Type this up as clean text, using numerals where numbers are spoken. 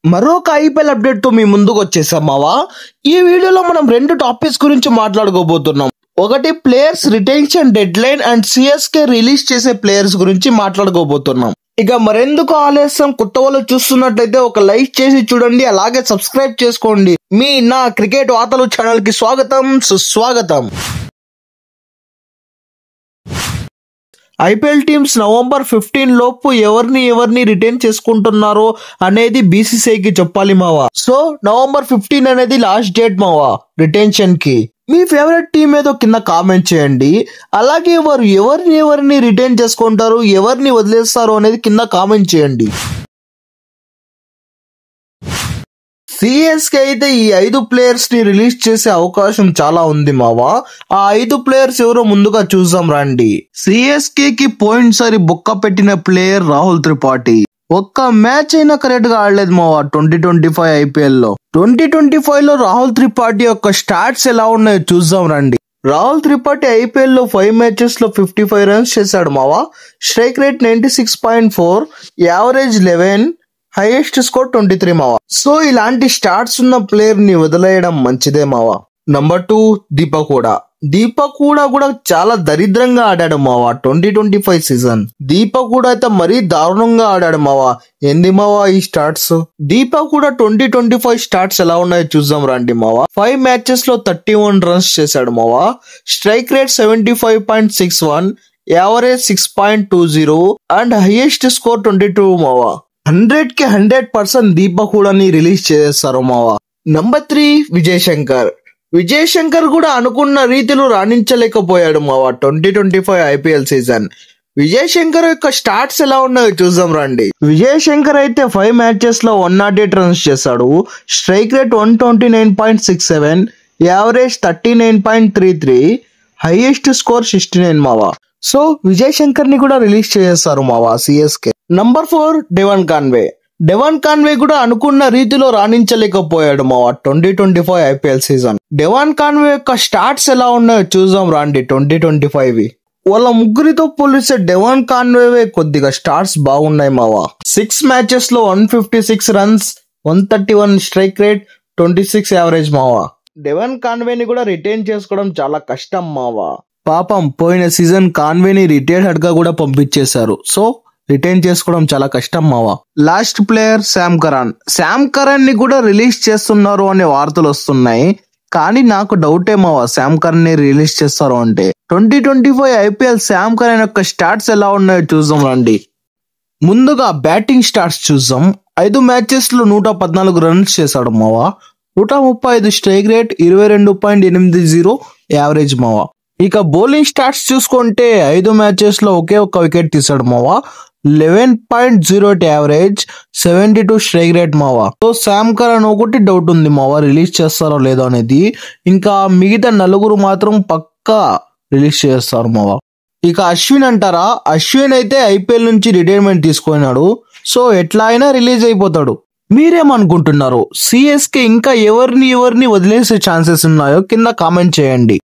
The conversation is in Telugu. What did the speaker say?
మరొక ఐపీఎల్ అప్డేట్ తో మీ ముందుకు వచ్చేసాం మావా. ఈ వీడియోలో మనం రెండు టాపిక్స్ గురించి మాట్లాడుకోబోతున్నాం. ఒకటి players retention dead line and CSK release చేసే ప్లేయర్స్ గురించి మాట్లాడుకోబోతున్నాం. ఇక మరెందుకు ఆలస్యం, కొత్త వాళ్ళు చూస్తున్నట్లయితే ఒక లైక్ చేసి చూడండి, అలాగే సబ్స్క్రైబ్ చేసుకోండి. మీ నా క్రికెట్ వార్తలు ఛానల్ కి స్వాగతం, సుస్వాగతం. ఐపీఎల్ టీమ్స్ నవంబర్ 15 లోపు ఎవరిని రిటైన్ చేసుకుంటున్నారో అనేది బీసీసీఐకి చెప్పాలి మావా. సో నవంబర్ 15 అనేది లాస్ట్ డేట్ మావా రిటెన్షన్ కి. మీ ఫేవరెట్ టీం ఏదో కింద కామెంట్ చేయండి. అలాగే వారు ఎవరిని రిటైన్ చేసుకుంటారు, ఎవరిని వదిలేస్తారు అనేది కింద కామెంట్ చేయండి. సిఎస్కే అయితే ఈ 5 ప్లేయర్స్ ని రిలీజ్ చేసే అవకాశం చాలా ఉంది మావా. ఆ 5 ప్లేయర్స్ ఎవరో ముందుగా చూద్దాం రండి. సిఎస్కే కి పోయినసారి బొక్క పెట్టిన ప్లేయర్ రాహుల్ త్రిపాఠి. ఒక్క మ్యాచ్ అయినా కరెక్ట్ గా ఆడలేదు మావా 2025 ఐపీఎల్ లో. 2025 లో రాహుల్ త్రిపాఠి యొక్క స్టాట్స్ ఎలా ఉన్నాయో చూద్దాం రండి. రాహుల్ త్రిపాఠి ఐపీఎల్ లో 5 మ్యాచెస్ లో 55 రన్స్ చేశాడు మావా. Strike rate 96.4, average 11, highest score 23 మావా. సో ఇలాంటి స్టార్ట్స్ ఉన్న ప్లేయర్ ని వదిలేయడం మంచిదే మావా. నంబర్ 2 దీపక్ హూడా కూడా చాలా దరిద్రంగా ఆడాడు మావా 2025 సీజన్. దీపక్ హూడా అయితే మరీ దారుణంగా ఆడాడు మావా. ఏంది మావా ఈ స్టార్ట్స్? దీపక్ హూడా 2025 స్టార్ట్స్ ఎలా ఉన్నాయో చూద్దాం రండి మావా. 5 మ్యాచెస్ లో 31 రన్స్ చేశాడు మావా. Strike rate 75.61, average 6.20 and highest score 22 మావా. 100కి 100% దీపక్ హూడాని రిలీజ్ చేస్తారు మావా. నంబర్ 3 విజయ్ శంకర్ కూడా అనుకున్న రీతిలో రాణించలేకపోయాడు మావా 2025 ఐపీఎల్ సీజన్. విజయ్ శంకర్ యొక్క స్టార్ట్స్ ఎలా ఉన్నాయో చూద్దాం రండి. విజయ్ శంకర్ అయితే 5 మ్యాచెస్ లో 108 రన్స్ చేశాడు. Strike rate 129.67, average 39.33, highest score 69 మావా. సో విజయ్ శంకర్ ని కూడా రిలీజ్ చేస్తారు మావా సిఎస్కే. నంబర్ 4 డెవాన్ కాన్వే కూడా అనుకున్న రీతిలో రాణించలేకపోయాడు మావా 2025 ఐపీఎల్ సీజన్. డెవాన్ కాన్వే యొక్క స్టార్ట్స్ ఎలా ఉన్నాయో చూద్దాం రండి 2025. వాళ్ళ ముగ్గురితో పోలిస్తే డెవాన్ కాన్వే కొద్దిగా స్టార్ట్స్ బాగున్నాయి మావా. 6 మ్యాచెస్ లో 156 రన్స్, 131 స్ట్రైక్ రేట్, 26 యావరేజ్ మావా. డెవాన్ కాన్వేని కూడా రిటైన్ చేసుకోవడం చాలా కష్టం మావా. పాపం పోయిన సీజన్ కాన్వేని రిటైర్డ్ హెడ్ గా కూడా పంపించేశారు. సో రిటైన్ చేసుకోవడం చాలా కష్టం మావా. లాస్ట్ ప్లేయర్ శామ్ కరణ్ ని కూడా రిలీజ్ చేస్తున్నారు అనే వార్తలు వస్తున్నాయి. కానీ నాకు డౌటే మావా శామ్ కరణ్ ని రిలీజ్ చేస్తారు అంటే. 2025 ఐపీఎల్ శామ్ కరణ్ యొక్క స్టాట్స్ ఎలా ఉన్నాయో చూద్దాం రండి. ముందుగా బ్యాటింగ్ స్టాట్స్ చూద్దాం. 5 మ్యాచెస్ లో 114 రన్స్ చేశాడు మావా. 135 స్ట్రైక్ రేట్, 22.80 యావరేజ్ మావా. ఇక బౌలింగ్ స్టాట్స్ చూసుకుంటే 5 మ్యాచెస్ లో ఒకే ఒక్క వికెట్ తీసాడు మావా. 11.08 యావరేజ్, 72 స్ట్రైక్ రేట్ మావా. సో శామ్ కరణ్ ఒకటి డౌట్ ఉంది మావా, రిలీజ్ చేస్తారో లేదో అనేది. ఇంకా మిగతా 4 మాత్రం పక్కా రిలీజ్ చేస్తారు మావా. ఇక అశ్విన్ అంటారా, అశ్విన్ అయితే ఐపీఎల్ నుంచి రిటైర్మెంట్ తీసుకున్నాడు. సో ఎట్లా అయినా రిలీజ్ అయిపోతాడు. మీరేమనుకుంటున్నారు? సిఎస్కే ఇంకా ఎవరిని వదిలేసే ఛాన్సెస్ ఉన్నాయో కింద కామెంట్ చేయండి.